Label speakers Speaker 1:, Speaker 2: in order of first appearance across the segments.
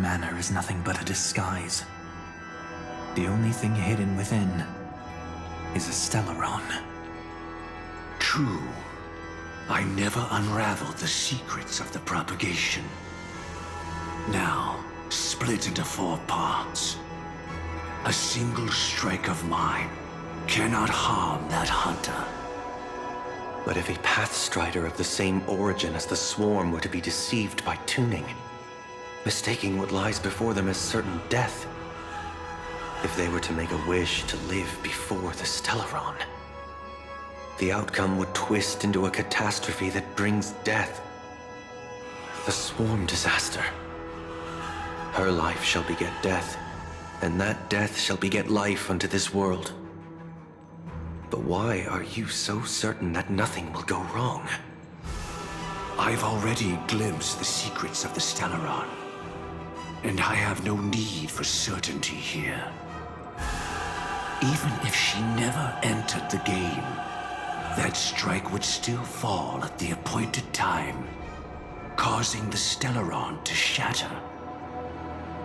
Speaker 1: manor is nothing but a disguise. The only thing hidden within is a Stellaron.
Speaker 2: True. I never unraveled the secrets of the propagation. Now, split into 4 parts. A single strike of mine cannot harm that hunter.
Speaker 3: But if a Pathstrider of the same origin as the Swarm were to be deceived by tuning, mistaking what lies before them as certain death, if they were to make a wish to live before the Stellaron, the outcome would twist into a catastrophe that brings death. The Swarm disaster. Her life shall beget death, and that death shall beget life unto this world. But why are you so certain that nothing will go wrong?
Speaker 2: I've already glimpsed the secrets of the Stellaron, and I have no need for certainty here. Even if she never entered the game, that strike would still fall at the appointed time, causing the Stellaron to shatter.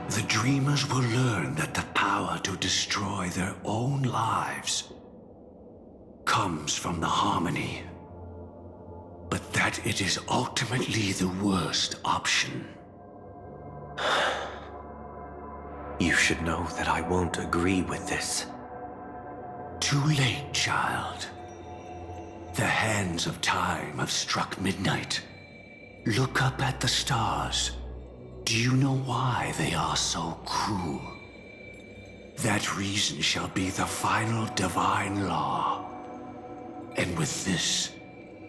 Speaker 2: The Dreamers will learn that the power to destroy their own lives comes from the harmony, but that it is ultimately the worst option.
Speaker 3: You should know that I won't agree with this.
Speaker 2: Too late, child. The hands of time have struck midnight. Look up at the stars. Do you know why they are so cruel? That reason shall be the final divine law. And with this,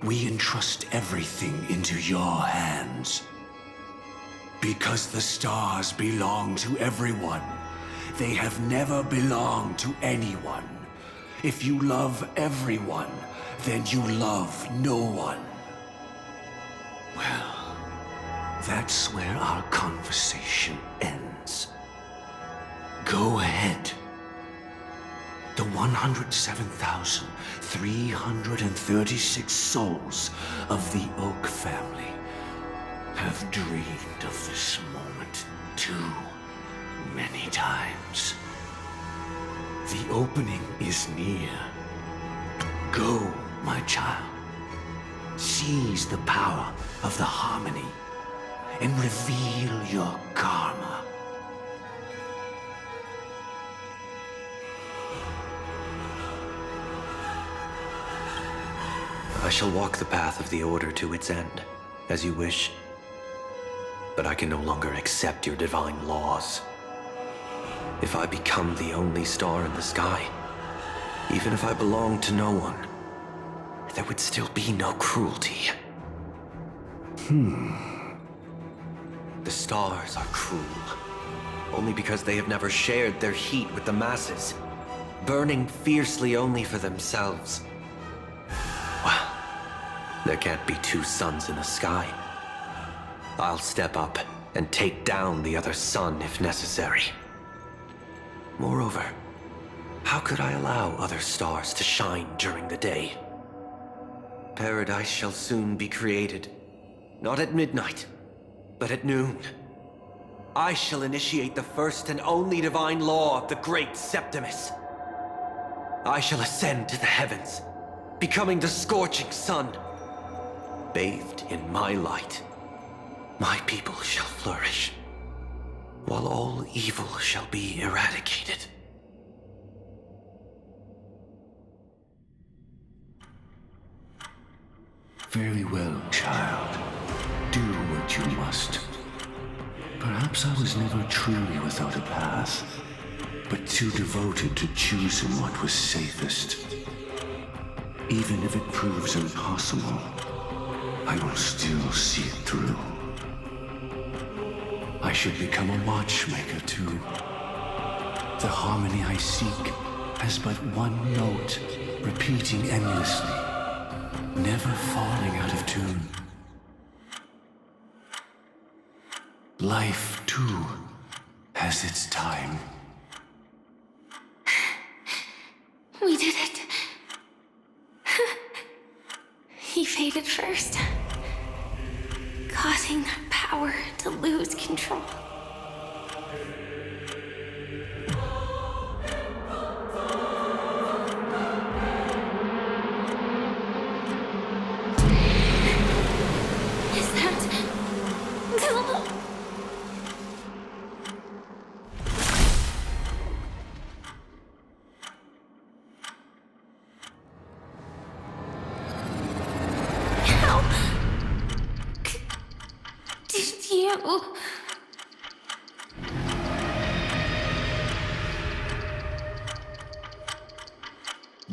Speaker 2: we entrust everything into your hands. Because the stars belong to everyone. They have never belonged to anyone. If you love everyone, then you love no one. Well, that's where our conversation ends. Go ahead. The 107,336 souls of the Oak family have dreamed of this moment too many times. The opening is near. Go, my child. Seize the power of the harmony and reveal your karma.
Speaker 3: I shall walk the path of the Order to its end, as you wish. But I can no longer accept your divine laws. If I become the only star in the sky, even if I belong to no one, there would still be no cruelty. The stars are cruel, only because they have never shared their heat with the masses, burning fiercely only for themselves. Well, there can't be 2 suns in the sky. I'll step up and take down the other sun if necessary. Moreover, how could I allow other stars to shine during the day? Paradise shall soon be created, not at midnight, but at noon. I shall initiate the first and only divine law of the great Septimus. I shall ascend to the heavens, becoming the scorching sun. Bathed in my light, my people shall flourish, while all evil shall be eradicated.
Speaker 2: Very well, child. Do what you must. Perhaps I was never truly without a path, but too devoted to choosing what was safest. Even if it proves impossible, I will still see it through. I should become a watchmaker too. The harmony I seek has but one note, repeating endlessly, never falling out of tune. Life, too, has its time.
Speaker 4: We did it. He faded first, causing their power to lose control.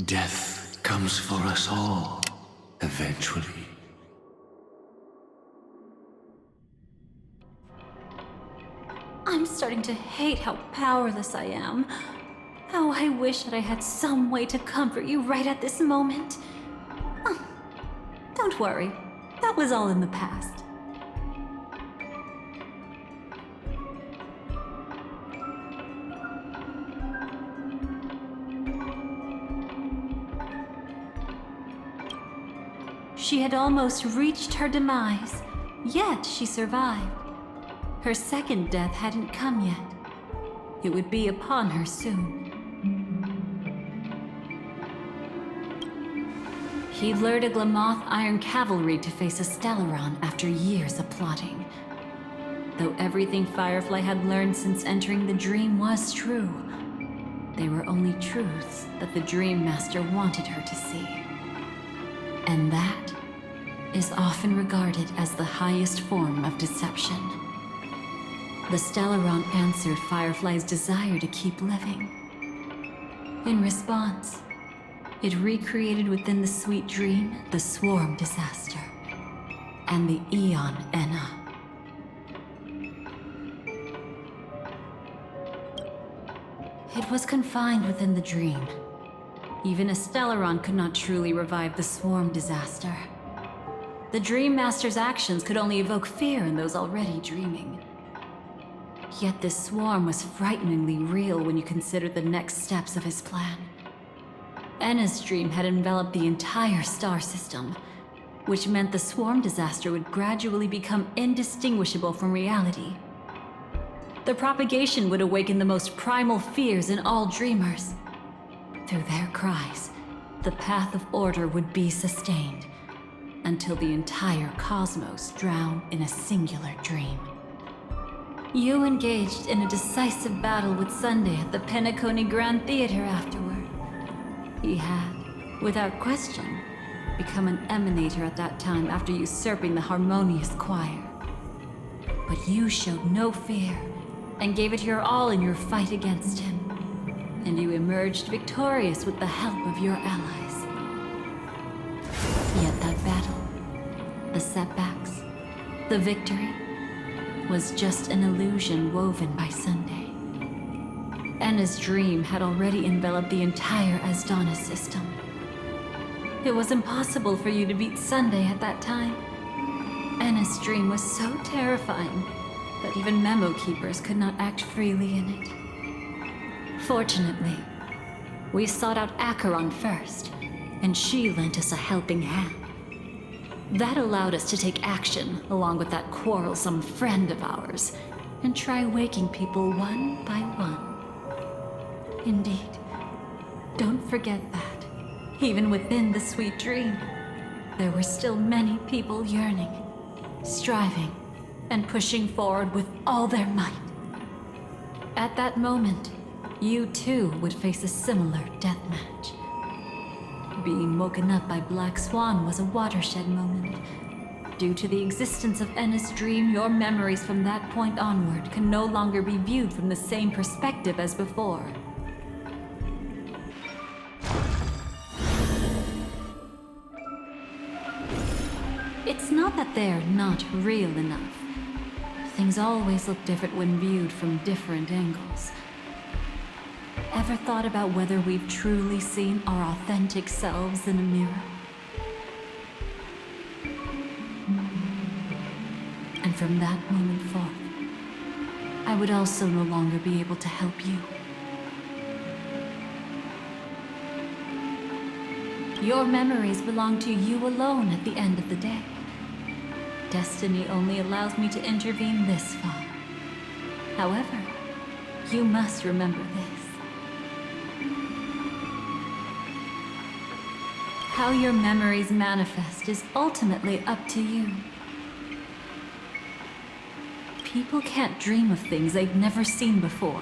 Speaker 2: Death comes for us all, eventually.
Speaker 5: I'm starting to hate how powerless I am. How I wish that I had some way to comfort you right at this moment. Oh, don't worry, that was all in the past. She had almost reached her demise, yet she survived. Her second death hadn't come yet. It would be upon her soon. He lured a Glamoth Iron Cavalry to face a Stellaron after years of plotting. Though everything Firefly had learned since entering the dream was true, they were only truths that the Dream Master wanted her to see. And that is often regarded as the highest form of deception. The Stellaron answered Firefly's desire to keep living. In response, it recreated within the sweet dream the Swarm disaster and the Eon Enna. It was confined within the dream. Even a Stellaron could not truly revive the Swarm disaster. The Dream Master's actions could only evoke fear in those already dreaming. Yet this swarm was frighteningly real when you consider the next steps of his plan. Enna's dream had enveloped the entire star system, which meant the swarm disaster would gradually become indistinguishable from reality. The propagation would awaken the most primal fears in all dreamers. Through their cries, the path of order would be sustained, until the entire cosmos drowned in a singular dream. You engaged in a decisive battle with Sunday at the Penacony Grand Theater afterward. He had, without question, become an emanator at that time after usurping the Harmonious Choir. But you showed no fear and gave it your all in your fight against him. And you emerged victorious with the help of your allies. Yet that battle, the setbacks, the victory, was just an illusion woven by Sunday. Enna's dream had already enveloped the entire Asdana system. It was impossible for you to beat Sunday at that time. Enna's dream was so terrifying that even memo keepers could not act freely in it. Fortunately, we sought out Acheron first, and she lent us a helping hand. That allowed us to take action, along with that quarrelsome friend of ours, and try waking people one by one. Indeed, don't forget that, even within the sweet dream, there were still many people yearning, striving, and pushing forward with all their might. At that moment, you too would face a similar deathmatch. Being woken up by Black Swan was a watershed moment. Due to the existence of Enna's dream, your memories from that point onward can no longer be viewed from the same perspective as before. It's not that they're not real enough. Things always look different when viewed from different angles. Ever thought about whether we've truly seen our authentic selves in a mirror? And from that moment forth, I would also no longer be able to help you. Your memories belong to you alone at the end of the day. Destiny only allows me to intervene this far. However, you must remember this. How your memories manifest is ultimately up to you. People can't dream of things they've never seen before.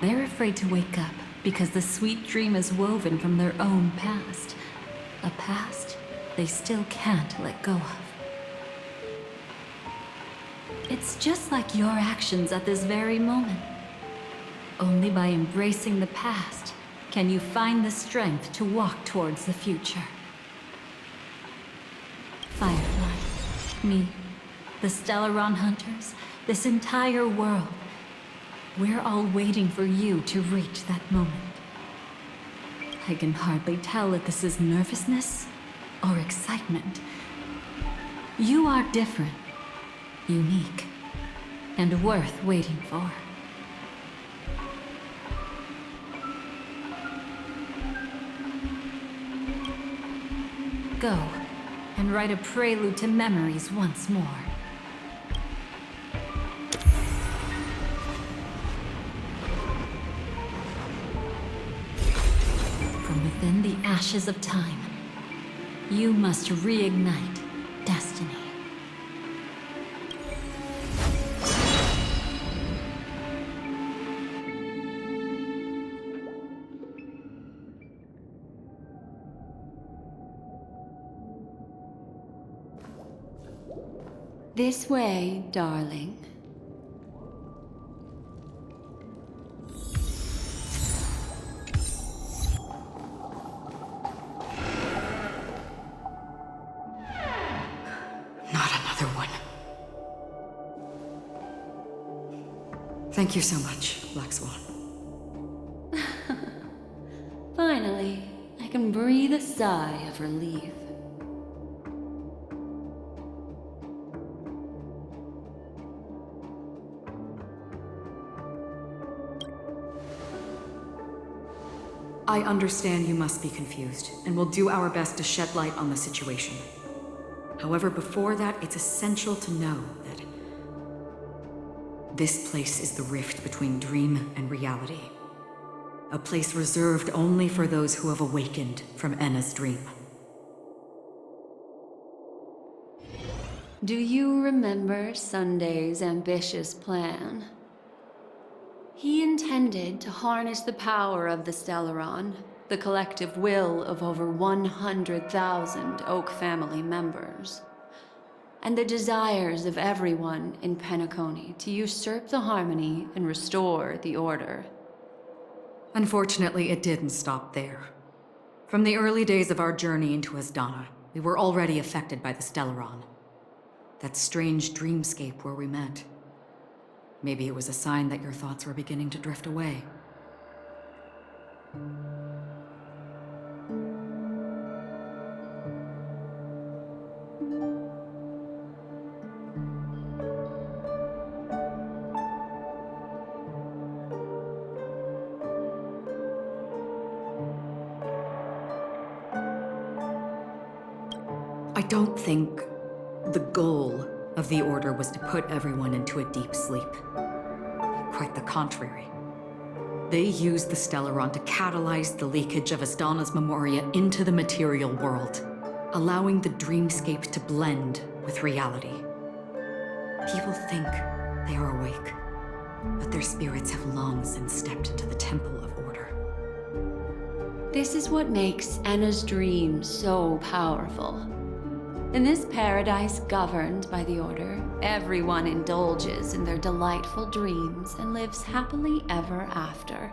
Speaker 5: They're afraid to wake up because the sweet dream is woven from their own past. A past they still can't let go of. It's just like your actions at this very moment. Only by embracing the past can you find the strength to walk towards the future. Firefly, me, the Stellaron Hunters, this entire world. We're all waiting for you to reach that moment. I can hardly tell if this is nervousness or excitement. You are different, unique, and worth waiting for. Go and write a prelude to memories once more. From within the ashes of time, you must reignite destiny. This way, darling.
Speaker 6: Not another one. Thank you so much, Black Swan.
Speaker 5: Finally, I can breathe a sigh of relief.
Speaker 6: I understand you must be confused, and will do our best to shed light on the situation. However, before that, it's essential to know that this place is the rift between dream and reality. A place reserved only for those who have awakened from Enna's dream.
Speaker 5: Do you remember Sunday's ambitious plan? He intended to harness the power of the Stellaron, the collective will of over 100,000 Oak family members, and the desires of everyone in Penacony to usurp the harmony and restore the order.
Speaker 6: Unfortunately, it didn't stop there. From the early days of our journey into Asdana, we were already affected by the Stellaron. That strange dreamscape where we met. Maybe it was a sign that your thoughts were beginning to drift away. I don't think the goal of the Order was to put everyone into a deep sleep. Quite the contrary. They used the Stellaron to catalyze the leakage of Asdana's Memoria into the material world, allowing the dreamscape to blend with reality. People think they are awake, but their spirits have long since stepped into the Temple of Order.
Speaker 5: This is what makes Enna's dream so powerful. In this paradise governed by the Order, everyone indulges in their delightful dreams and lives happily ever after.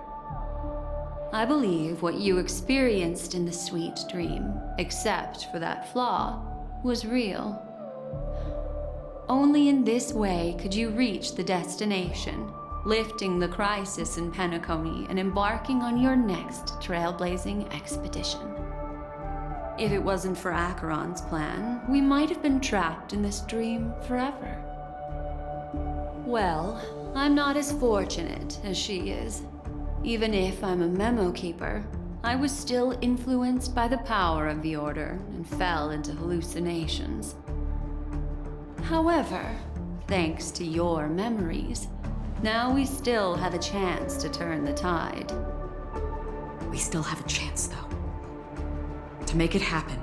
Speaker 5: I believe what you experienced in the sweet dream, except for that flaw, was real. Only in this way could you reach the destination, lifting the crisis in Penacony and embarking on your next trailblazing expedition. If it wasn't for Acheron's plan, we might have been trapped in this dream forever. Well, I'm not as fortunate as she is. Even if I'm a memo keeper, I was still influenced by the power of the Order and fell into hallucinations. However, thanks to your memories, now we still have a chance to turn the tide.
Speaker 6: We still have a chance, though. To make it happen,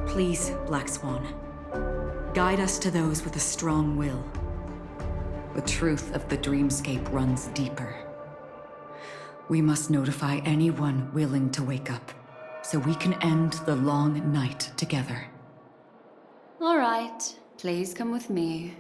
Speaker 6: please, Black Swan, guide us to those with a strong will. The truth of the dreamscape runs deeper. We must notify anyone willing to wake up, so we can end the long night together.
Speaker 5: All right, please come with me.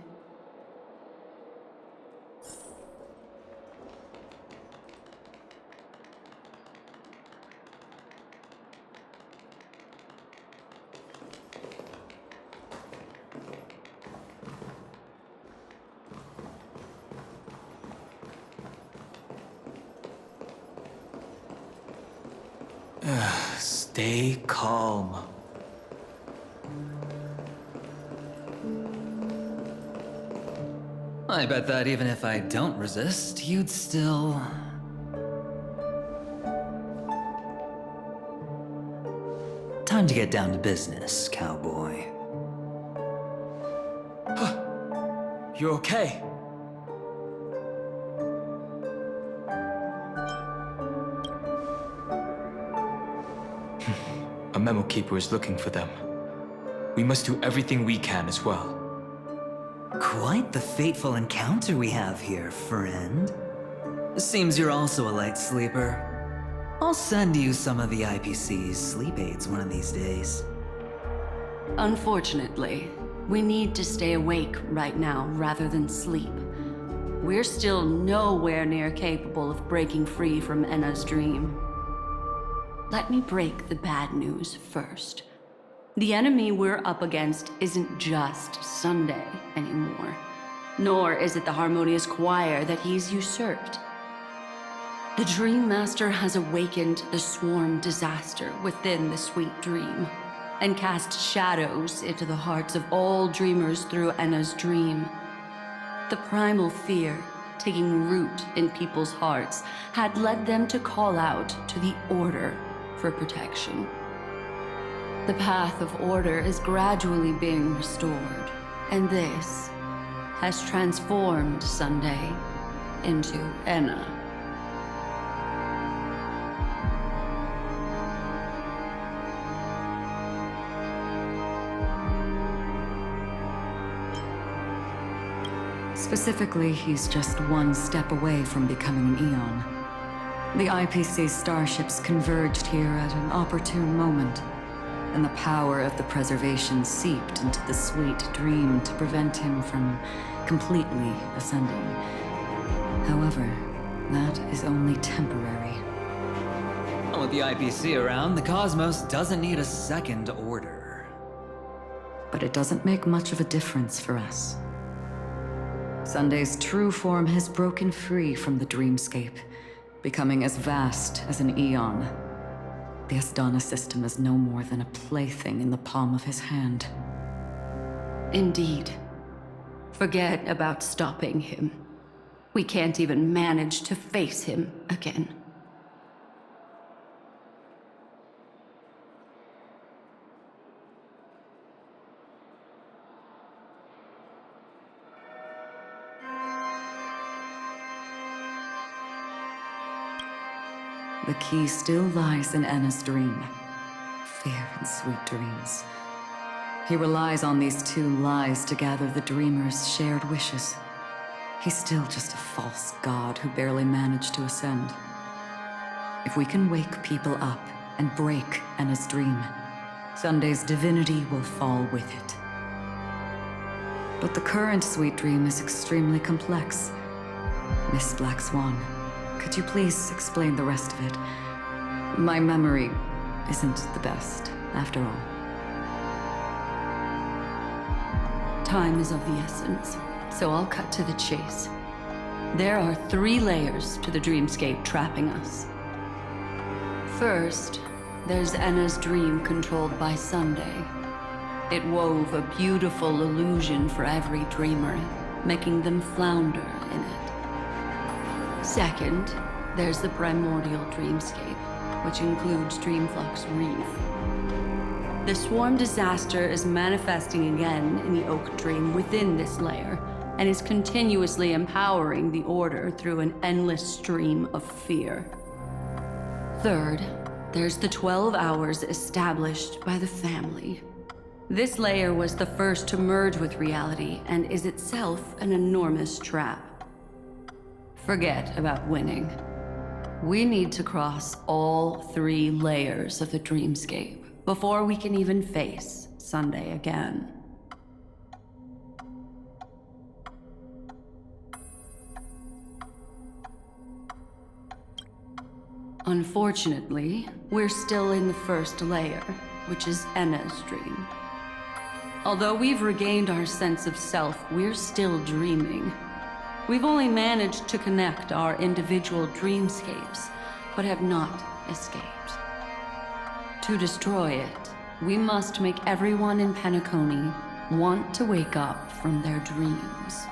Speaker 1: Stay calm.
Speaker 7: I bet that even if I don't resist, you'd still... Time to get down to business, cowboy.
Speaker 1: You're okay. A memo keeper is looking for them. We must do everything we can as well.
Speaker 7: Quite the fateful encounter we have here, friend. Seems you're also a light sleeper. I'll send you some of the IPC's sleep aids one of these days.
Speaker 8: Unfortunately, we need to stay awake right now rather than sleep. We're still nowhere near capable of breaking free from Enna's dream. Let me break the bad news first. The enemy we're up against isn't just Sunday anymore, nor is it the harmonious choir that he's usurped. The Dream Master has awakened the swarm disaster within the sweet dream, and cast shadows into the hearts of all dreamers through Enna's dream. The primal fear taking root in people's hearts had led them to call out to the Order for protection. The path of order is gradually being restored, and this has transformed Sunday into Enna.
Speaker 6: Specifically, he's just one step away from becoming an Eon. The IPC starships converged here at an opportune moment, and the power of the preservation seeped into the sweet dream to prevent him from completely ascending. However, that is only temporary.
Speaker 7: With the IPC around, the cosmos doesn't need a second order.
Speaker 6: But it doesn't make much of a difference for us. Sunday's true form has broken free from the dreamscape, becoming as vast as an eon. The Asdana system is no more than a plaything in the palm of his hand.
Speaker 8: Indeed. Forget about stopping him. We can't even manage to face him again.
Speaker 6: The key still lies in Enna's dream. Fear and sweet dreams. He relies on these two lies to gather the dreamers' shared wishes. He's still just a false god who barely managed to ascend. If we can wake people up and break Enna's dream, Sunday's divinity will fall with it. But the current sweet dream is extremely complex. Miss Black Swan, could you please explain the rest of it? My memory isn't the best, after all.
Speaker 8: Time is of the essence, so I'll cut to the chase. There are 3 layers to the dreamscape trapping us. First, there's Enna's dream controlled by Sunday. It wove a beautiful illusion for every dreamer, making them flounder in it. Second, there's the primordial dreamscape, which includes Dreamflux Reef. The swarm disaster is manifesting again in the Oak Dream within this layer, and is continuously empowering the Order through an endless stream of fear. Third, there's the 12 hours established by the family. This layer was the first to merge with reality and is itself an enormous trap. Forget about winning. We need to cross all 3 layers of the dreamscape before we can even face Sunday again. Unfortunately, we're still in the first layer, which is Enna's dream. Although we've regained our sense of self, we're still dreaming. We've only managed to connect our individual dreamscapes, but have not escaped. To destroy it, we must make everyone in Penacony want to wake up from their dreams.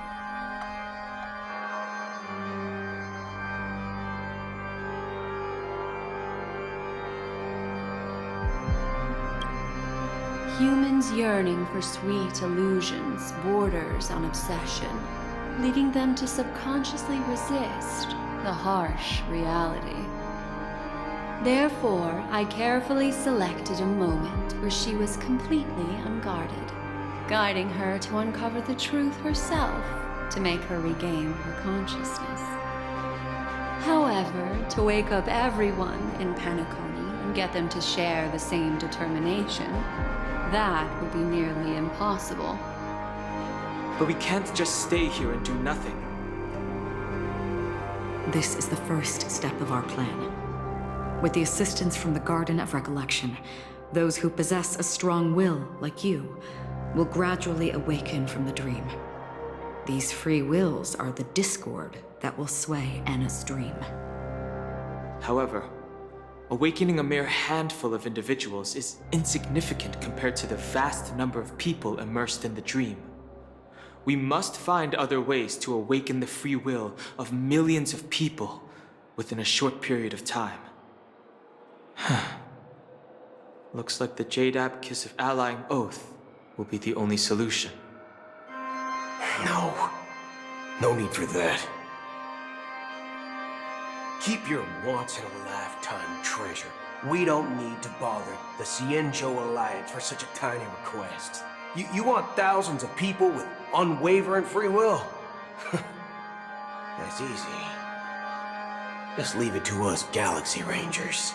Speaker 8: Humans yearning for sweet illusions borders on obsession, leading them to subconsciously resist the harsh reality. Therefore, I carefully selected a moment where she was completely unguarded, guiding her to uncover the truth herself to make her regain her consciousness. However, to wake up everyone in Penacony and get them to share the same determination, that would be nearly impossible.
Speaker 9: But we can't just stay here and do nothing.
Speaker 6: This is the first step of our plan. With the assistance from the Garden of Recollection, those who possess a strong will, like you, will gradually awaken from the dream. These free wills are the discord that will sway Anna's dream.
Speaker 9: However, awakening a mere handful of individuals is insignificant compared to the vast number of people immersed in the dream. We must find other ways to awaken the free will of millions of people within a short period of time. Looks like the Jadab Kiss of Allying Oath will be the only solution.
Speaker 2: No need for that. Keep your once-in-a-lifetime treasure. We don't need to bother the Cienjo Alliance for such a tiny request. You want thousands of people with unwavering free will? That's easy. Just leave it to us Galaxy Rangers.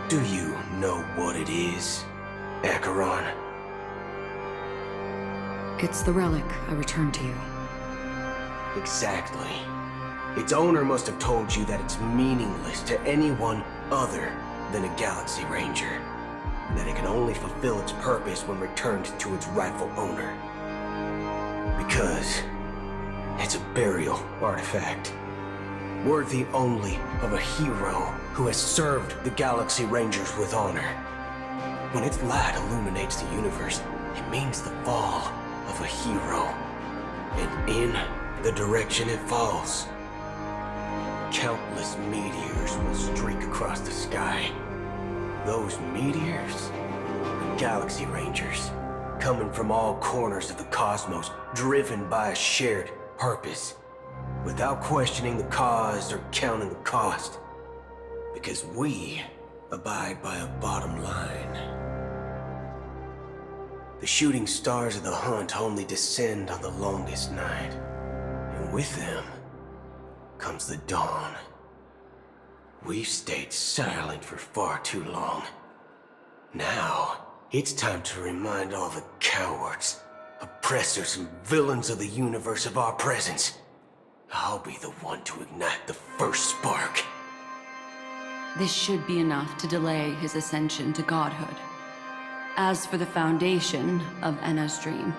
Speaker 2: Do you know what it is, Acheron?
Speaker 6: It's the relic I returned to you.
Speaker 2: Exactly. Its owner must have told you that it's meaningless to anyone other than a Galaxy Ranger, and that it can only fulfill its purpose when returned to its rightful owner. Because it's a burial artifact, worthy only of a hero who has served the Galaxy Rangers with honor. When its light illuminates the universe, it means the fall of a hero, and in the direction it falls, countless meteors will streak across the sky. Those meteors are Galaxy Rangers, coming from all corners of the cosmos, driven by a shared purpose, without questioning the cause or counting the cost, because we abide by a bottom line. The shooting stars of the hunt only descend on the longest night, and with them comes the dawn. We've stayed silent for far too long. Now, it's time to remind all the cowards, oppressors, and villains of the universe of our presence. I'll be the one to ignite the first spark.
Speaker 8: This should be enough to delay his ascension to godhood. As for the foundation of Enna's dream,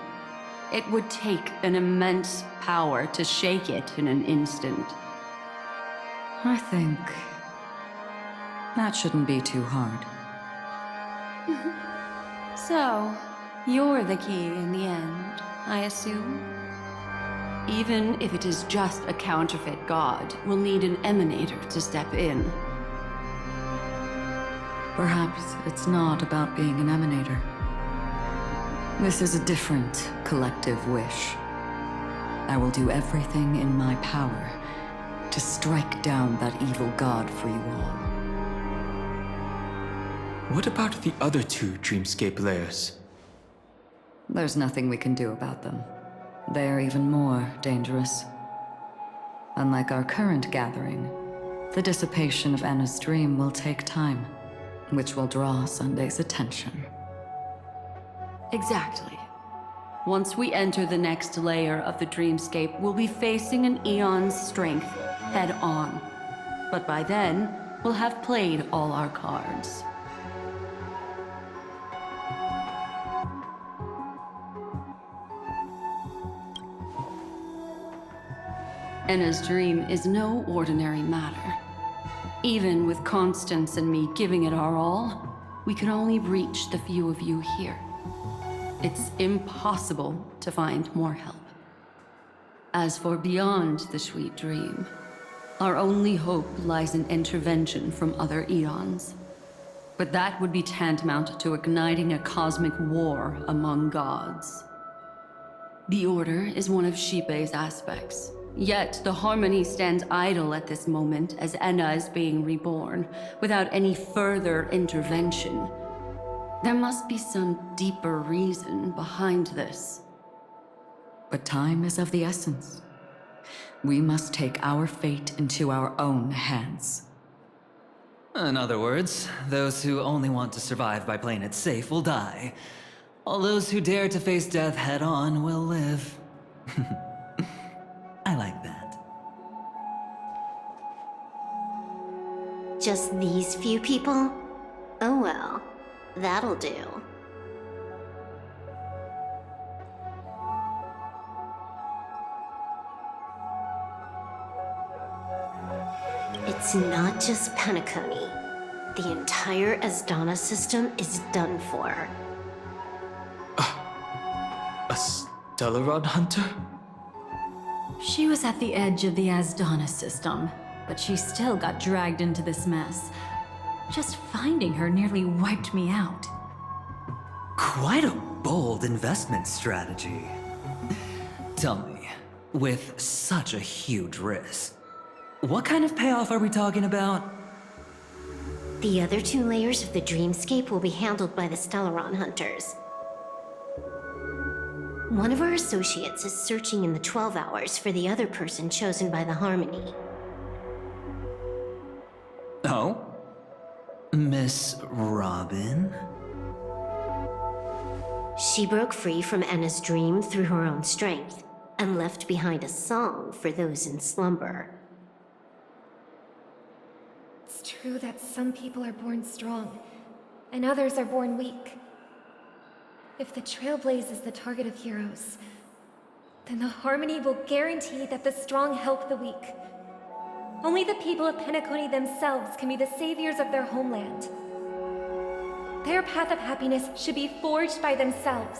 Speaker 8: it would take an immense power to shake it in an instant.
Speaker 6: I think that shouldn't be too hard.
Speaker 8: So, you're the key in the end, I assume? Even if it is just a counterfeit god, we'll need an emanator to step in.
Speaker 6: Perhaps it's not about being an emanator. This is a different collective wish. I will do everything in my power to strike down that evil god for you all.
Speaker 9: What about the other two Dreamscape layers?
Speaker 6: There's nothing we can do about them. They are even more dangerous. Unlike our current gathering, the dissipation of Anna's dream will take time, which will draw Sunday's attention.
Speaker 8: Exactly. Once we enter the next layer of the dreamscape, we'll be facing an eon's strength head on. But by then, we'll have played all our cards. Enna's dream is no ordinary matter. Even with Constance and me giving it our all, we could only reach the few of you here. It's impossible to find more help. As for beyond the sweet dream, our only hope lies in intervention from other eons. But that would be tantamount to igniting a cosmic war among gods. The Order is one of Xipe's aspects. Yet the Harmony stands idle at this moment as Enna is being reborn, without any further intervention. There must be some deeper reason behind this.
Speaker 6: But time is of the essence. We must take our fate into our own hands.
Speaker 7: In other words, those who only want to survive by playing it safe will die. All those who dare to face death head-on will live. I like that.
Speaker 10: Just these few people? Oh well, that'll do. It's not just Penacony. The entire Asdana system is done for.
Speaker 9: A Stellaron hunter?
Speaker 5: She was at the edge of the Asdana system, but she still got dragged into this mess. Just finding her nearly wiped me out.
Speaker 7: Quite a bold investment strategy. Tell me, with such a huge risk, what kind of payoff are we talking about?
Speaker 10: The other 2 layers of the dreamscape will be handled by the Stellaron hunters. One of our associates is searching in the 12 hours for the other person chosen by the Harmony.
Speaker 7: Oh? Miss Robin?
Speaker 10: She broke free from Enna's dream through her own strength, and left behind a song for those in slumber.
Speaker 11: It's true that some people are born strong, and others are born weak. If the Trailblaze is the target of heroes, then the Harmony will guarantee that the strong help the weak. Only the people of Penacony themselves can be the saviors of their homeland. Their path of happiness should be forged by themselves.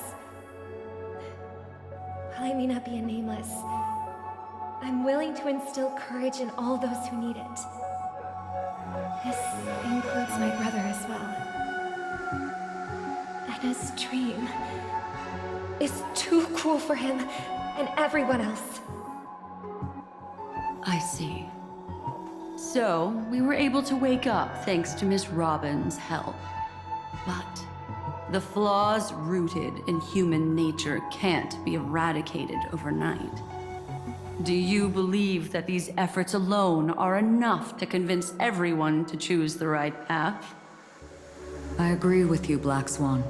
Speaker 11: While I may not be a nameless, I'm willing to instill courage in all those who need it. This includes my brother as well. Enna's dream is too cruel for him and everyone else.
Speaker 8: I see. So, we were able to wake up thanks to Miss Robin's help. But the flaws rooted in human nature can't be eradicated overnight. Do you believe that these efforts alone are enough to convince everyone to choose the right path?
Speaker 6: I agree with you, Black Swan.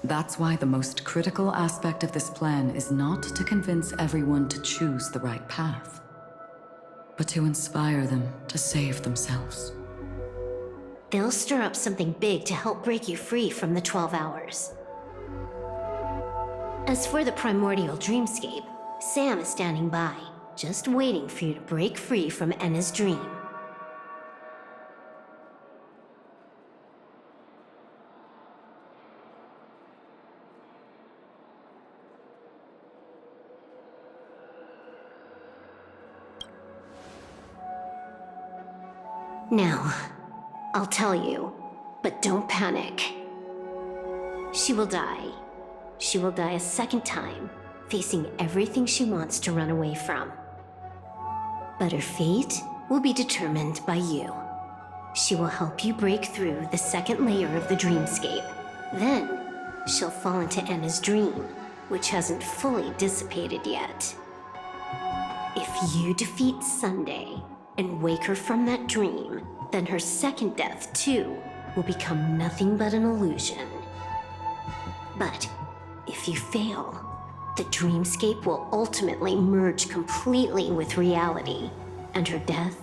Speaker 6: That's why the most critical aspect of this plan is not to convince everyone to choose the right path, but to inspire them to save themselves.
Speaker 10: They'll stir up something big to help break you free from the 12 hours. As for the primordial dreamscape, Sam is standing by, just waiting for you to break free from Enna's dream. Now, I'll tell you, but don't panic. She will die. She will die a second time, facing everything she wants to run away from. But her fate will be determined by you. She will help you break through the second layer of the dreamscape. Then, she'll fall into Enna's dream, which hasn't fully dissipated yet. If you defeat Sunday and wake her from that dream, then her second death, too, will become nothing but an illusion. But if you fail, the dreamscape will ultimately merge completely with reality, and her death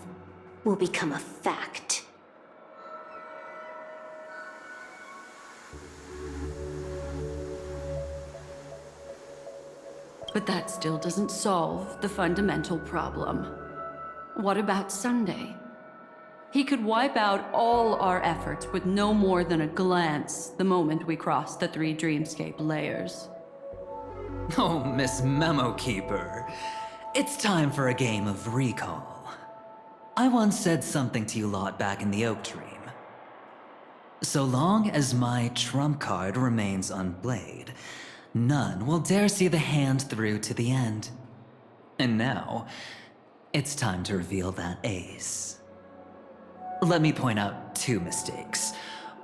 Speaker 10: will become a fact.
Speaker 8: But that still doesn't solve the fundamental problem. What about Sunday? He could wipe out all our efforts with no more than a glance the moment we crossed the 3 dreamscape layers.
Speaker 7: Oh, Miss Memo Keeper. It's time for a game of recall. I once said something to you lot back in the Oak Dream. So long as my trump card remains unplayed, none will dare see the hand through to the end. And now, it's time to reveal that ace. Let me point out 2 mistakes.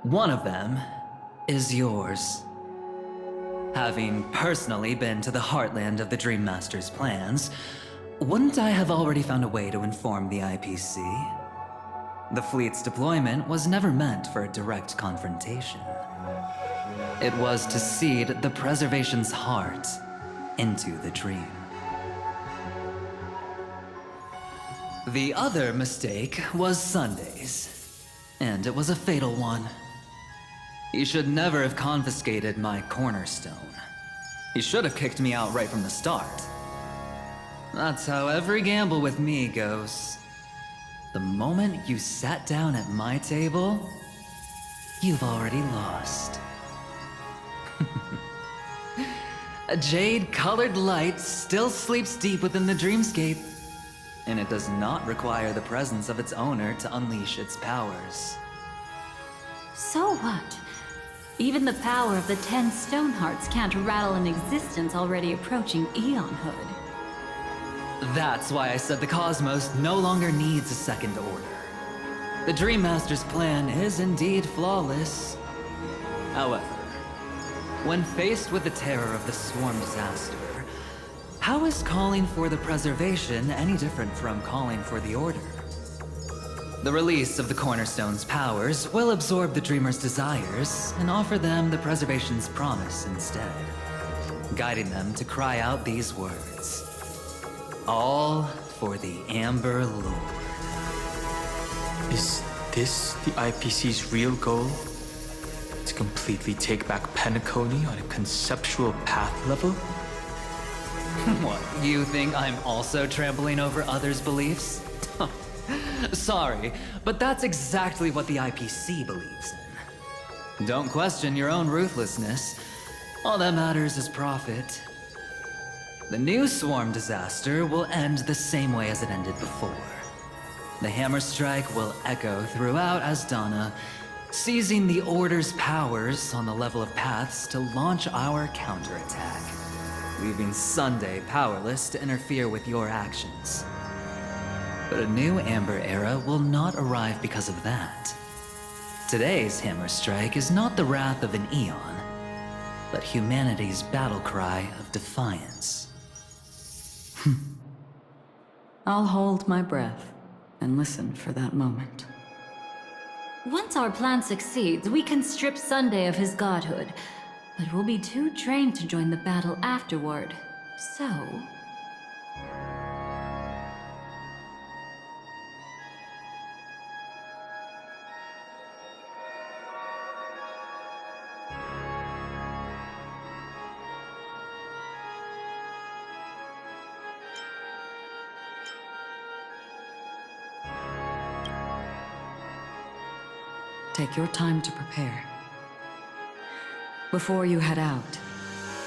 Speaker 7: One of them is yours. Having personally been to the heartland of the Dream Master's plans, wouldn't I have already found a way to inform the IPC? The fleet's deployment was never meant for a direct confrontation. It was to seed the Preservation's heart into the Dream. The other mistake was Sundays, and it was a fatal one. He should never have confiscated my cornerstone. He should have kicked me out right from the start. That's how every gamble with me goes. The moment you sat down at my table, you've already lost. A jade-colored light still sleeps deep within the dreamscape, and it does not require the presence of its owner to unleash its powers.
Speaker 5: So what? Even the power of the 10 Stonehearts can't rattle an existence already approaching eonhood.
Speaker 7: That's why I said the cosmos no longer needs a second order. The Dream Master's plan is indeed flawless. However, when faced with the terror of the swarm disaster, how is calling for the preservation any different from calling for the order? The release of the Cornerstone's powers will absorb the Dreamer's desires and offer them the preservation's promise instead, guiding them to cry out these words. All for the Amber Lord.
Speaker 9: Is this the IPC's real goal? To completely take back Penacony on a conceptual path level?
Speaker 7: What, you think I'm also trampling over others' beliefs? Sorry, but that's exactly what the IPC believes in. Don't question your own ruthlessness. All that matters is profit. The new swarm disaster will end the same way as it ended before. The hammer strike will echo throughout Asdana, seizing the Order's powers on the level of paths to launch our counterattack, leaving Sunday powerless to interfere with your actions. But a new Amber Era will not arrive because of that. Today's hammer strike is not the wrath of an eon, but humanity's battle cry of defiance.
Speaker 6: I'll hold my breath and listen for that moment.
Speaker 5: Once our plan succeeds, we can strip Sunday of his godhood, but we'll be too drained to join the battle afterward. So...
Speaker 6: Take your time to prepare. Before you head out,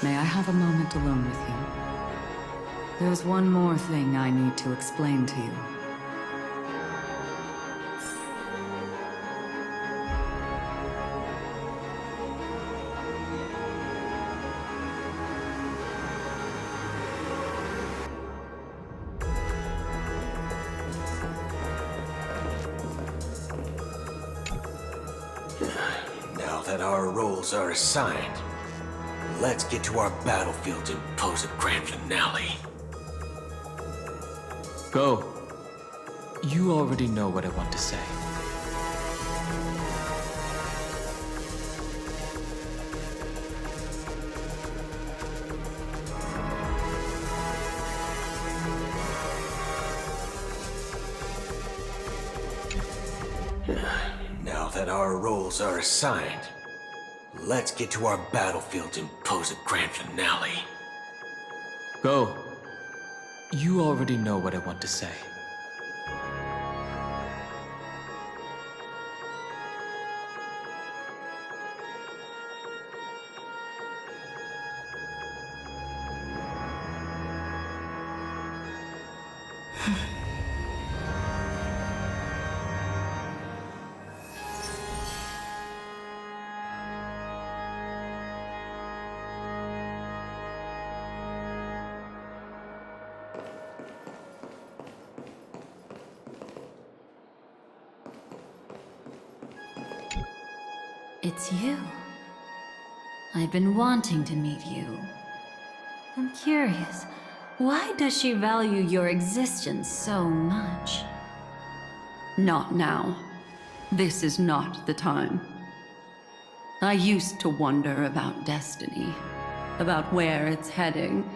Speaker 6: may I have a moment alone with you? There's one more thing I need to explain to you.
Speaker 2: Now that our roles are assigned, let's get to our battlefield and pose a grand finale.
Speaker 9: Go. You already know what I want to say.
Speaker 2: Now that our roles are assigned, let's get to our battlefield and pose a grand finale.
Speaker 9: Go. You already know what I want to say.
Speaker 5: It's you. I've been wanting to meet you. I'm curious, why does she value your existence so much?
Speaker 8: Not now. This is not the time. I used to wonder about destiny, about where it's heading.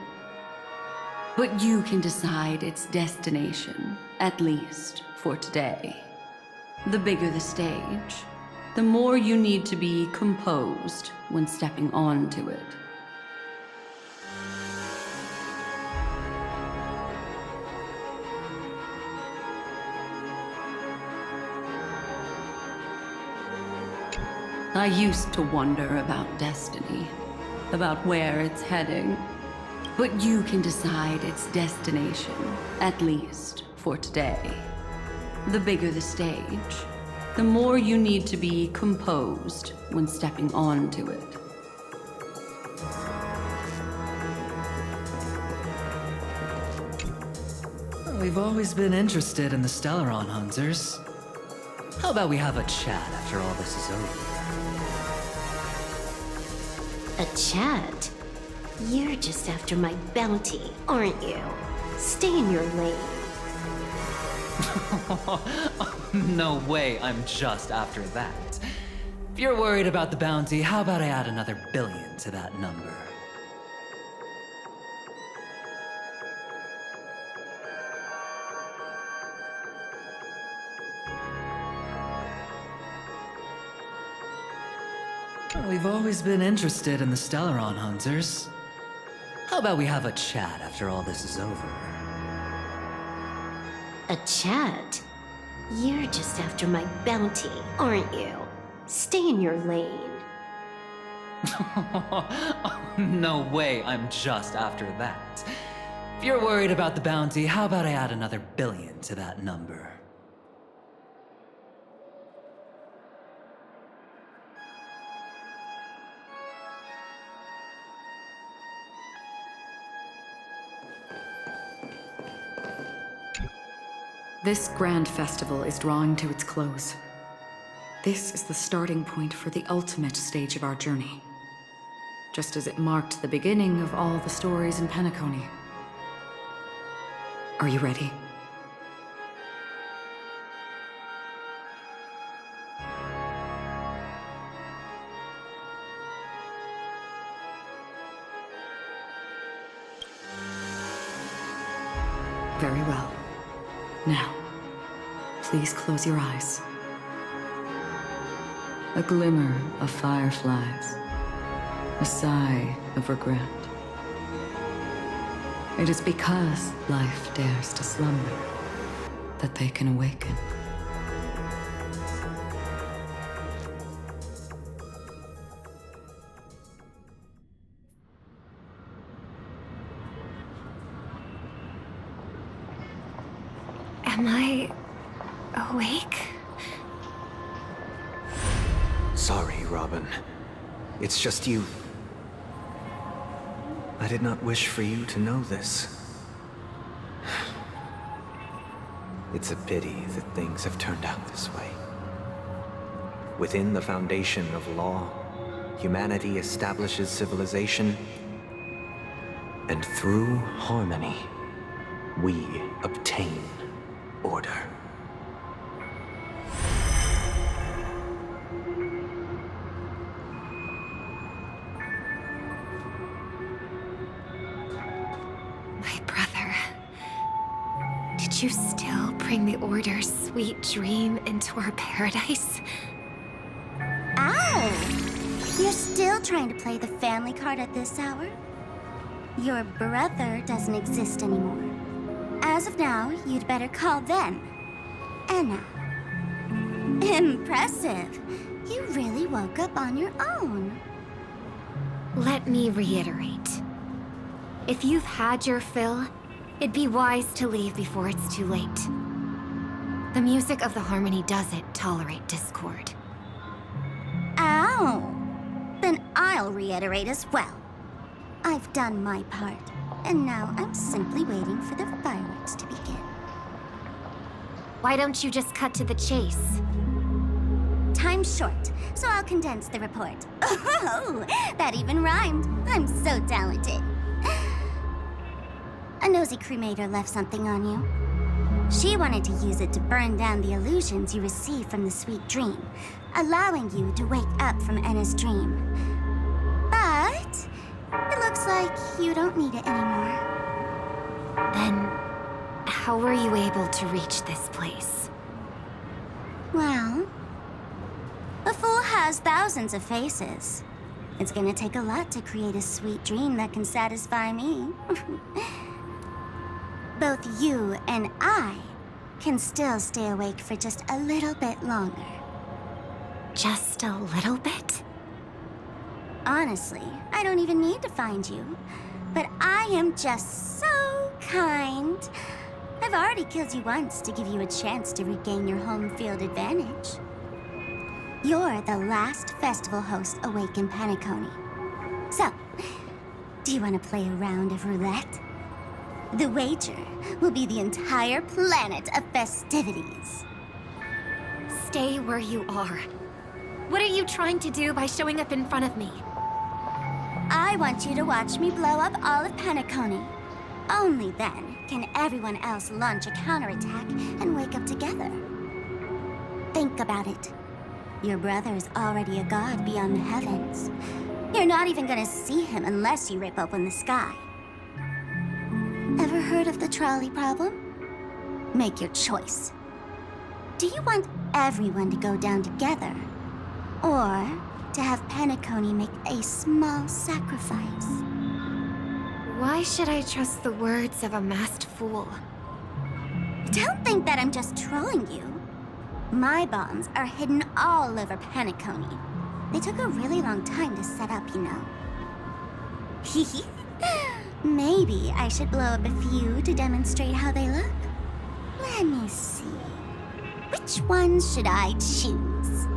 Speaker 8: But you can decide its destination, at least for today. The bigger the stage, the more you need to be composed when stepping onto it. I used to wonder about destiny, about where it's heading. But you can decide its destination, at least for today. The bigger the stage, the more you need to be composed when stepping onto it.
Speaker 7: We've always been interested in the Stellaron hunters. How about we have a chat after all this is over?
Speaker 10: A chat? You're just after my bounty, aren't you? Stay in your lane.
Speaker 7: No way, I'm just after that. If you're worried about the bounty, how about I add another billion to that number? We've always been interested in the Stellaron hunters. How about we have a chat after all this is over?
Speaker 10: A chat? You're just after my bounty, aren't you? Stay in your lane.
Speaker 7: No way, I'm just after that. If you're worried about the bounty, how about I add another billion to that number?
Speaker 6: This grand festival is drawing to its close. This is the starting point for the ultimate stage of our journey. Just as it marked the beginning of all the stories in Penacony. Are you ready? Very well. Now, please close your eyes. A glimmer of fireflies. A sigh of regret. It is because life dares to slumber that they can awaken.
Speaker 11: Am I awake?
Speaker 3: Sorry, Robin. It's just you. I did not wish for you to know this. It's a pity that things have turned out this way. Within the foundation of law, humanity establishes civilization, and through harmony, we obtain order.
Speaker 11: My brother. Did you still bring the Order's sweet dream into our paradise?
Speaker 12: Ow! You're still trying to play the family card at this hour? Your brother doesn't exist anymore. As of now, you'd better call them Enna. Impressive. You really woke up on your own.
Speaker 11: Let me reiterate. If you've had your fill, It'd be wise to leave before it's too late. The music of the harmony doesn't tolerate discord.
Speaker 12: Ow! Then I'll reiterate as well. I've done my part, and now I'm simply waiting for the fireworks to begin.
Speaker 11: Why don't you just cut to the chase?
Speaker 12: Time's short, so I'll condense the report. Oh, that even rhymed. I'm so talented. A nosy cremator left something on you. She wanted to use it to burn down the illusions you received from the sweet dream, allowing you to wake up from Enna's dream. But it looks like you don't need it anymore.
Speaker 11: Then, how were you able to reach this place?
Speaker 12: Well, a fool has thousands of faces. It's gonna take a lot to create a sweet dream that can satisfy me. Both you and I can still stay awake for just a little bit longer.
Speaker 11: Just a little bit?
Speaker 12: Honestly, I don't even need to find you. But I am just so kind. I've already killed you once to give you a chance to regain your home field advantage. You're the last festival host awake in Penacony. So, do you want to play a round of roulette? The wager will be the entire planet of festivities.
Speaker 11: Stay where you are. What are you trying to do by showing up in front of me?
Speaker 12: I want you to watch me blow up all of Penacony. Only then can everyone else launch a counterattack and wake up together. Think about it. Your brother is already a god beyond the heavens. You're not even gonna see him unless you rip open the sky. Ever heard of the trolley problem? Make your choice. Do you want everyone to go down together? Or to have Penacony make a small sacrifice?
Speaker 11: Why should I trust the words of a masked fool?
Speaker 12: Don't think that I'm just trolling you. My bombs are hidden all over Penacony. They took a really long time to set up, you know. Maybe I should blow up a few to demonstrate how they look. Let me see. Which ones should I choose?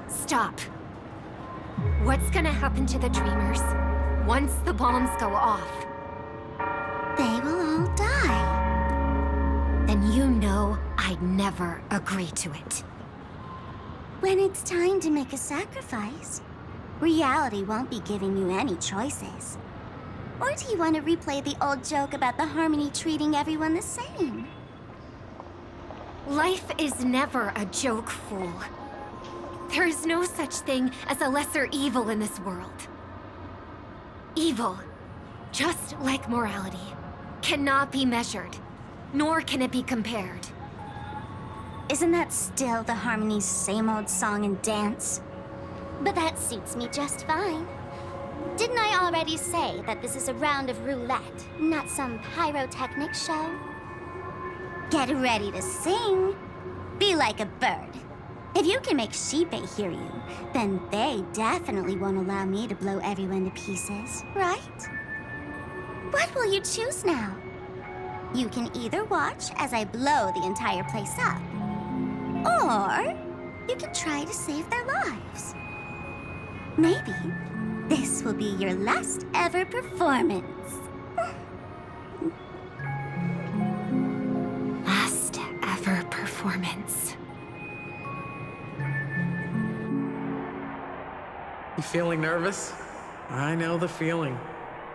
Speaker 11: Stop. What's gonna happen to the dreamers once the bombs go off?
Speaker 12: They will all die.
Speaker 11: Then you know I'd never agree to it.
Speaker 12: When it's time to make a sacrifice, reality won't be giving you any choices. Or do you want to replay the old joke about the harmony treating everyone the same?
Speaker 11: Life is never a joke, fool. There is no such thing as a lesser evil in this world. Evil, just like morality, cannot be measured, nor can it be compared.
Speaker 12: Isn't that still the harmony's same old song and dance? But that suits me just fine. Didn't I already say that this is a round of roulette, not some pyrotechnic show? Get ready to sing. Be like a bird. If you can make Sheepei hear you, then they definitely won't allow me to blow everyone to pieces, right? What will you choose now? You can either watch as I blow the entire place up, or you can try to save their lives. Maybe this will be your last ever performance.
Speaker 11: Last ever performance.
Speaker 13: You feeling nervous? I know the feeling.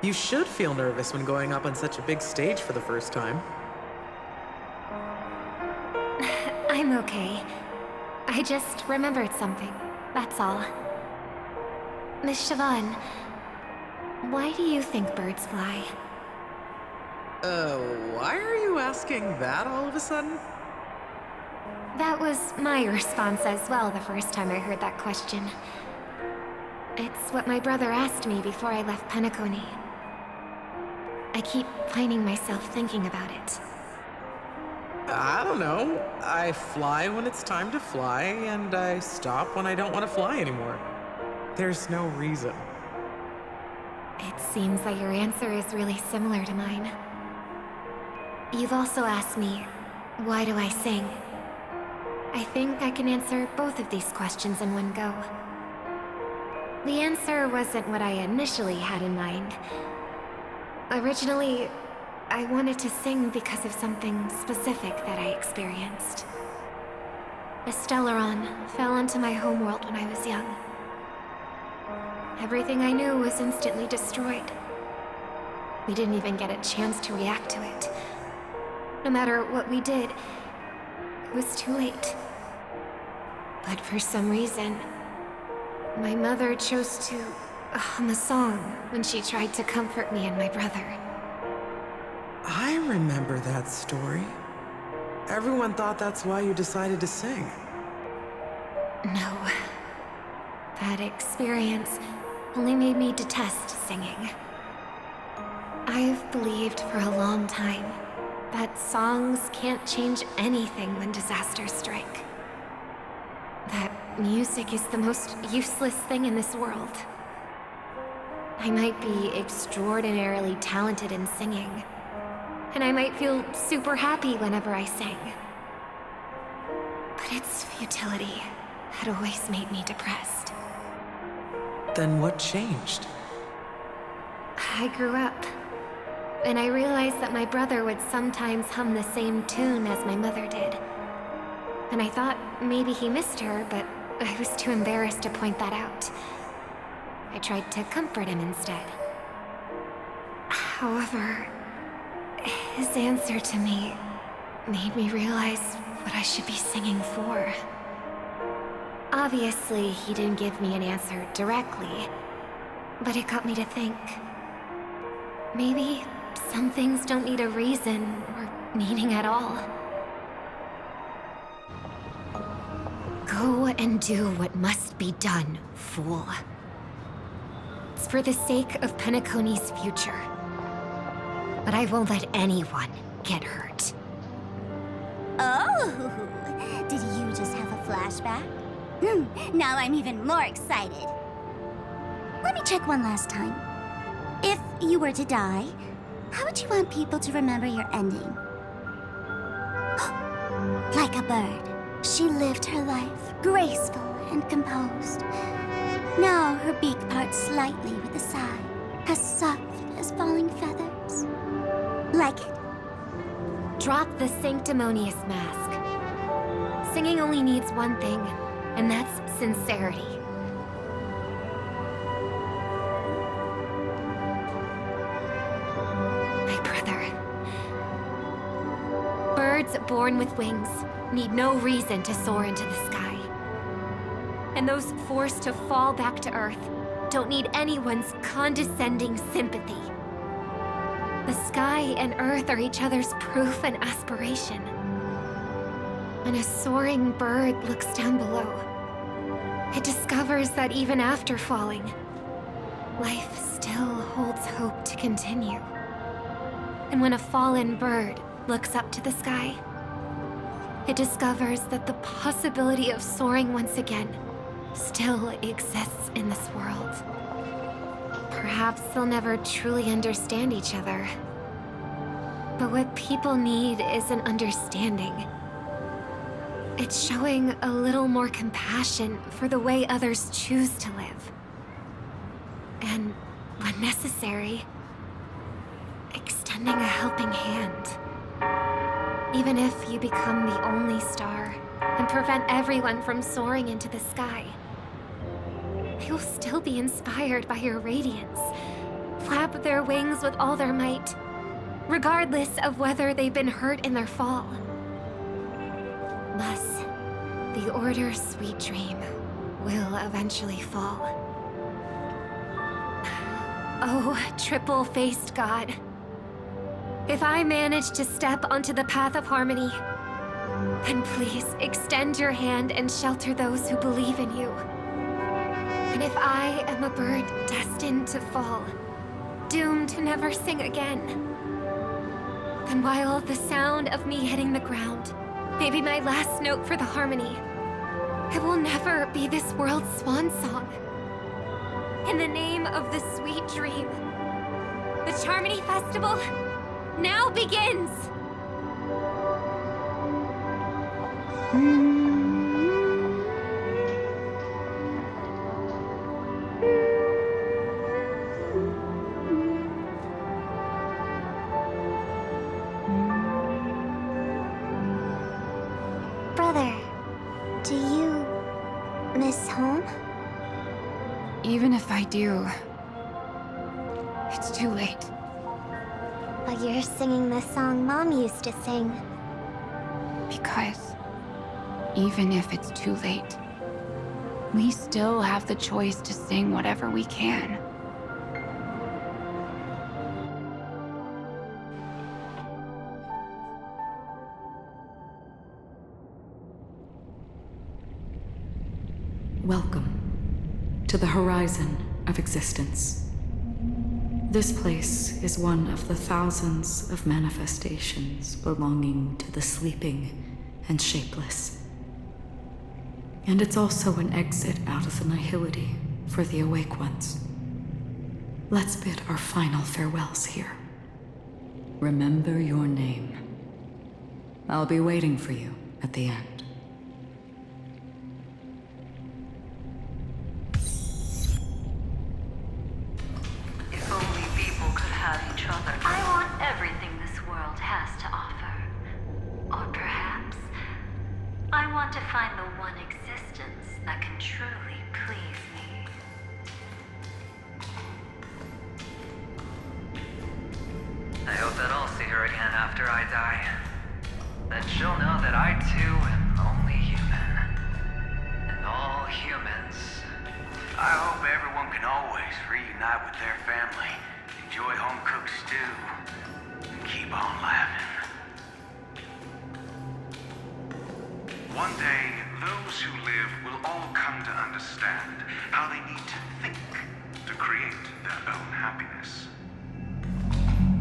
Speaker 13: You should feel nervous when going up on such a big stage for the first time.
Speaker 11: I'm okay. I just remembered something, that's all. Miss Siobhan, why do you think birds fly?
Speaker 13: Why are you asking that all of a sudden?
Speaker 11: That was my response as well the first time I heard that question. It's what my brother asked me before I left Penacony. I keep finding myself thinking about it.
Speaker 13: I don't know. I fly when it's time to fly, and I stop when I don't want to fly anymore. There's no reason.
Speaker 11: It seems that your answer is really similar to mine. You've also asked me, why do I sing? I think I can answer both of these questions in one go. The answer wasn't what I initially had in mind. Originally, I wanted to sing because of something specific that I experienced. A Stellaron fell onto my homeworld when I was young. Everything I knew was instantly destroyed. We didn't even get a chance to react to it. No matter what we did, it was too late. But for some reason, my mother chose to hum a song when she tried to comfort me and my brother.
Speaker 13: I remember that story. Everyone thought that's why you decided to sing.
Speaker 11: No. That experience only made me detest singing. I've believed for a long time that songs can't change anything when disasters strike. That music is the most useless thing in this world. I might be extraordinarily talented in singing, and I might feel super happy whenever I sing. But its futility had always made me depressed.
Speaker 13: Then what changed?
Speaker 11: I grew up, and I realized that my brother would sometimes hum the same tune as my mother did. And I thought maybe he missed her, but I was too embarrassed to point that out. I tried to comfort him instead. However, his answer to me made me realize what I should be singing for. Obviously, he didn't give me an answer directly, but it got me to think. Maybe some things don't need a reason or meaning at all. Go and do what must be done, fool. It's for the sake of Penacony's future. But I won't let anyone get hurt.
Speaker 12: Oh, did you just have a flashback? Now I'm even more excited. Let me check one last time. If you were to die, how would you want people to remember your ending? Like a bird, she lived her life, graceful and composed. Now her beak parts slightly with a sigh, as soft as falling feathers. Like it?
Speaker 11: Drop the sanctimonious mask. Singing only needs one thing, and that's sincerity. My brother. Birds born with wings need no reason to soar into the sky. And those forced to fall back to Earth don't need anyone's condescending sympathy. The sky and Earth are each other's proof and aspiration. When a soaring bird looks down below, it discovers that even after falling, life still holds hope to continue. And when a fallen bird looks up to the sky, it discovers that the possibility of soaring once again still exists in this world. Perhaps they'll never truly understand each other. But what people need is an understanding. It's showing a little more compassion for the way others choose to live. And, when necessary, extending a helping hand. Even if you become the only star and prevent everyone from soaring into the sky, they will still be inspired by your radiance, flap their wings with all their might, regardless of whether they've been hurt in their fall. Thus, the Order's sweet dream will eventually fall. Oh, triple-faced God. If I manage to step onto the path of harmony, then please extend your hand and shelter those who believe in you. And if I am a bird destined to fall, doomed to never sing again, then while the sound of me hitting the ground may be my last note for the harmony, it will never be this world's swan song. In the name of the sweet dream, Witch Harmony Festival now begins!
Speaker 12: Brother, do you miss home?
Speaker 11: Even if I do, it's too late.
Speaker 12: But you're singing the song Mom used to sing.
Speaker 11: Because even if it's too late, we still have the choice to sing whatever we can.
Speaker 6: Welcome to the horizon of existence. This place is one of the thousands of manifestations belonging to the sleeping and shapeless. And it's also an exit out of the nihility for the awake ones. Let's bid our final farewells here. Remember your name. I'll be waiting for you at the end.
Speaker 5: If only people could have each other. I want everything this world has to offer. Or perhaps, I want to find the one existence that can truly please me.
Speaker 7: I hope that I'll see her again after I die. Then she'll know that I too am only human. And all humans.
Speaker 2: I hope everyone can always reunite with their family, enjoy home-cooked stew, and keep on laughing.
Speaker 14: One day, those who live will all come to understand how they need to think to create their own happiness.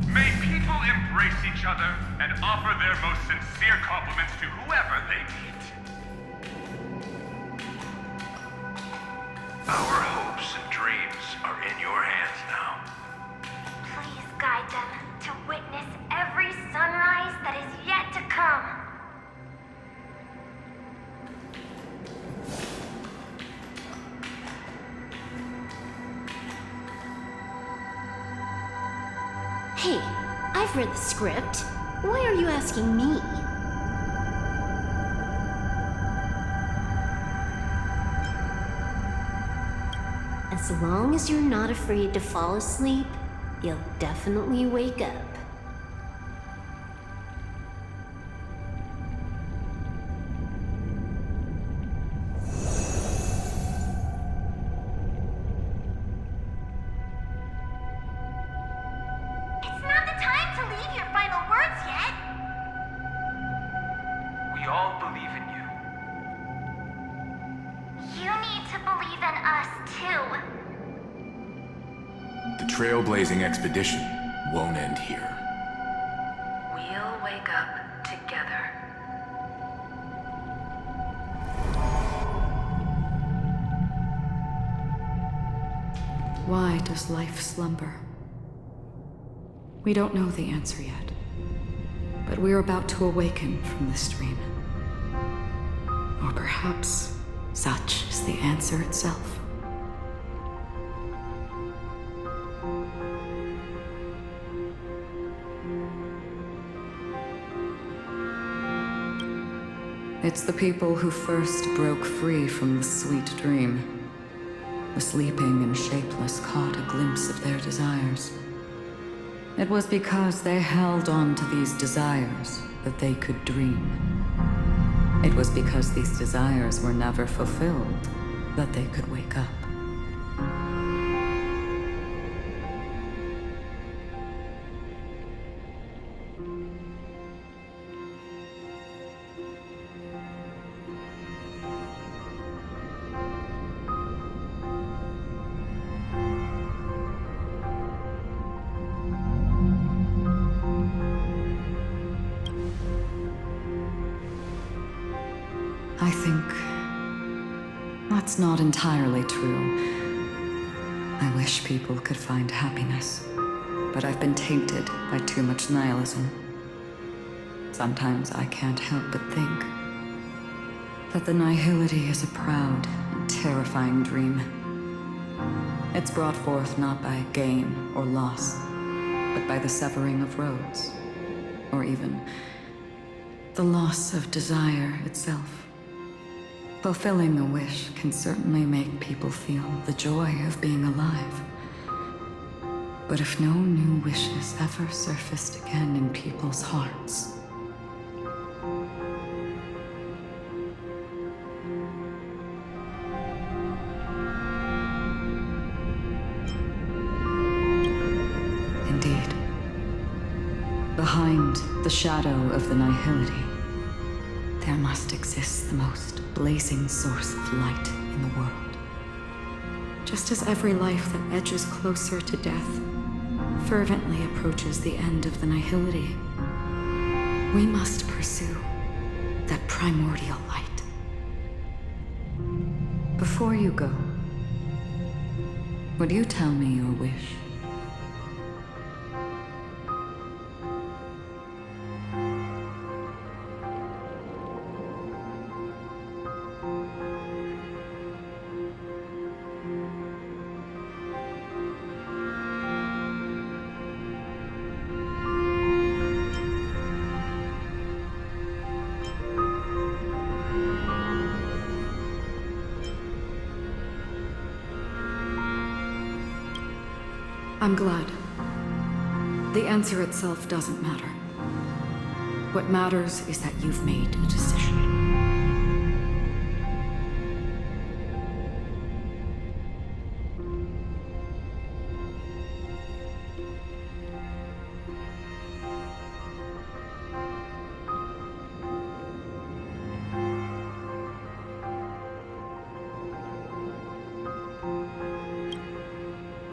Speaker 14: May people embrace each other and offer their most sincere compliments to whoever they meet. Our hopes and dreams are in your hands now.
Speaker 12: Please guide them to witness every sunrise that is yet to come.
Speaker 10: Hey, I've read the script. Why are you asking me? As long as you're not afraid to fall asleep, you'll definitely wake up.
Speaker 12: It's not the time to leave your final words yet.
Speaker 14: We all believe in you.
Speaker 12: You need to believe in us too.
Speaker 15: The trailblazing expedition won't end here.
Speaker 5: We'll wake up together.
Speaker 6: Why does life slumber? We don't know the answer yet, but we're about to awaken from this dream. Or perhaps such is the answer itself. It's the people who first broke free from the sweet dream. The sleeping and shapeless caught a glimpse of their desires. It was because they held on to these desires that they could dream. It was because these desires were never fulfilled that they could wake up. I think that's not entirely true. I wish people could find happiness but I've been tainted by too much nihilism. Sometimes I can't help but think that the nihility is a proud and terrifying dream. It's brought forth not by gain or loss, but by the severing of roads, or even the loss of desire itself. Fulfilling a wish can certainly make people feel the joy of being alive. But if no new wishes ever surfaced again in people's hearts, indeed, behind the shadow of the nihility, there must exist the most blazing source of light in the world. Just as every life that edges closer to death fervently approaches the end of the nihility, we must pursue that primordial light. Before you go, would you tell me your wish? I'm glad. The answer itself doesn't matter. What matters is that you've made a decision.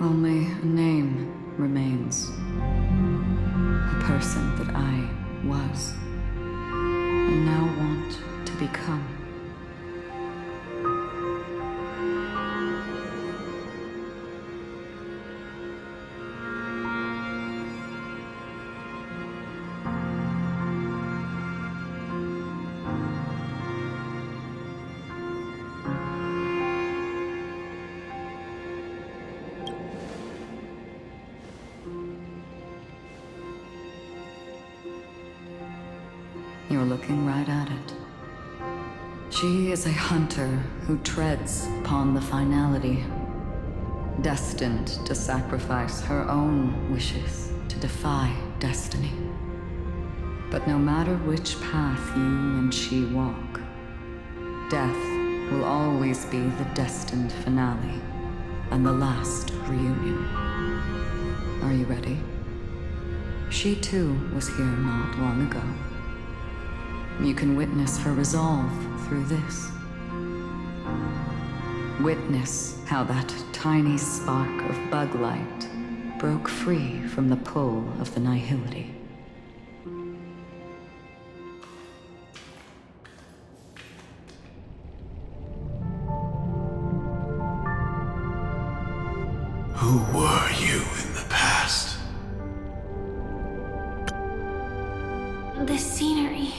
Speaker 6: Only a name remains. A person that I was, and now want to become. You're looking right at it. She is a hunter who treads upon the finality, destined to sacrifice her own wishes to defy destiny. But no matter which path you and she walk, death will always be the destined finale and the last reunion. Are you ready? She too was here not long ago. You can witness her resolve through this. Witness how that tiny spark of bug light broke free from the pull of the nihility.
Speaker 2: Who were you in the past?
Speaker 4: The scenery.